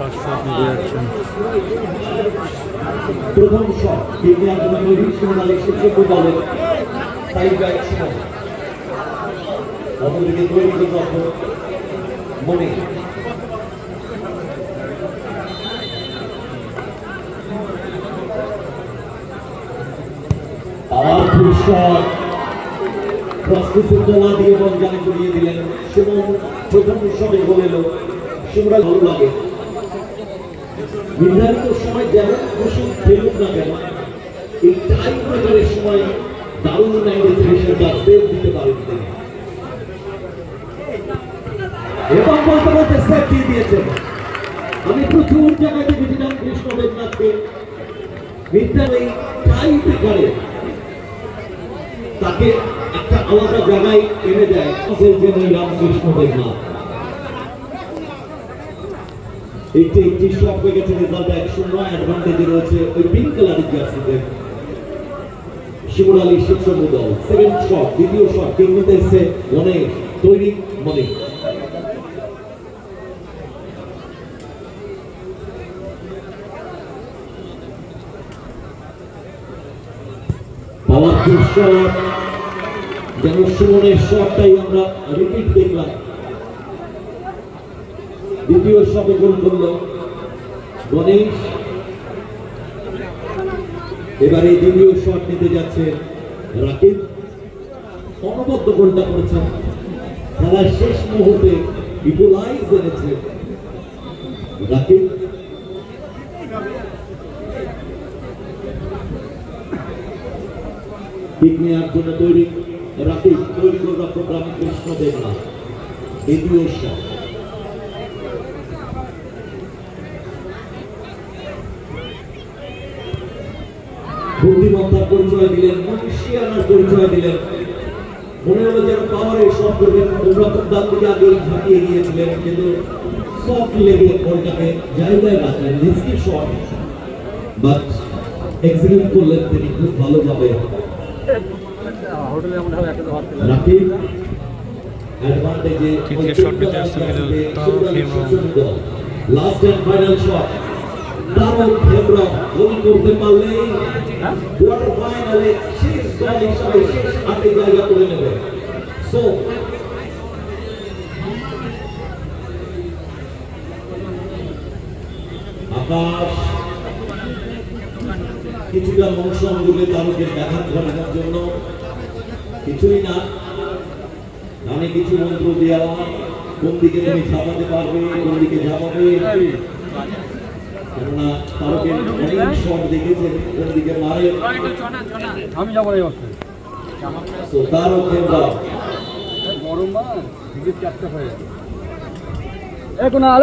First shot নিতে যাচ্ছেন। প্রথম শট তিনি একজন শিমুরালী শিক্ষক দলের সাইড ব্যাক ছিলেন। অন্যদিকে তৈরি যখন মনে দিয়ে বল জানে করিয়ে দিলেন। সুমন প্রথম শটে গোল এলো। শিমুরালী ভালো লাগে নির্ধারিত সময় যেমন খুশি খেলুক না কেন এই টাইম ব্রেকারের সময় দারুণ সেভ দিতে পারেন তিনি এবং বলতে বলতে সেভ দিয়ে দিয়েছেন। আমি প্রচুর জায়গায় দেখেছিলাম কৃষ্ণ দেবনাথকে এই টাইম ব্রেকারে তাকে একটা আলাদা জায়গায় এনে দেয় রামকৃষ্ণ দেবনাথ। একটি শট হয়ে গেছে, রেজাল্ট 1-0। অ্যাডভান্টেজে রয়েছে ওই পিঙ্ক কালারের জার্সিতে শিমুরালী শিক্ষক দল। সেকেন্ড শট, দ্বিতীয় শট কিং নিতে এসছে মনে তৈরি মনে পাওয়ারফুল শট। যেন সুমনের শটটাই আমরা রিপিট দেখলাম। দ্বিতীয় শটে গোল করল গণেশ। এবারে দ্বিতীয় শট নিতে যাচ্ছে রাকিব। অনবদ্য গোলটা করেছেন, খেলার শেষ মুহূর্তে ইকুয়ালাইজ এনেছে রাকিব। কিক নেওয়ার জন্য তৈরি রাকিব, তৈরি গোলরক্ষক রামকৃষ্ণ দেবনাথ। দ্বিতীয় শট বুদ্ধিমত্তার পরিচয় দিলেন, মনীষিয়ানার পরিচয় দিলেন। মনে হলো যেন পাওয়ারে শট করবেন। গোলরক্ষক ডান দিকে আগে ঝাঁপিয়ে গিয়েছিলেন, কিন্তু সফট লেগে বলটাকে জায়গায় রাখলেন। রিস্কি শট বাট এক্সিকিউট করলেন তিনি খুব ভালোভাবে। রাকিব অ্যাডভান্টেজে তৃতীয় শট নিতে আসছে লাস্ট এন্ড ফাইনাল শট। দারুণ খেমরা গোল করতে পারলে কোয়ার্টার ফাইনালে শেষ দল হিসাবে শেষ 8 জায়গা করে নেবে। সো আকাশ কিছুটা মনসংযোগে তারকের ব্যাঘাত ঘটানোর জন্য কিছুই না, আমি কিছু মন্ত্র দেওয়া, কোন দিকে তুমি ঝাঁপাতে পারবে, কোন দিকে ঝাঁপাবে, কেননা তারকের অনেক শট দেখেছেন কোন দিকে মারে। আমি যাবো না তারক খেমরা গরম বা ভিজিট ক্যাপটা হয়ে যাবে। কোনাল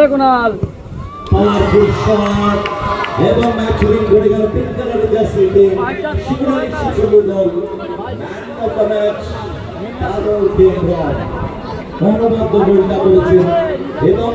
পাওয়ারফুল শট এবং ম্যাচ উইন করে গেল পিঙ্ক কালারের জার্সিতে শিমুরালী শিক্ষক দল। ম্যান অফ দ্য ম্যাচ তারক খেমরা অনবদ্য গোলটা করেছেন এবং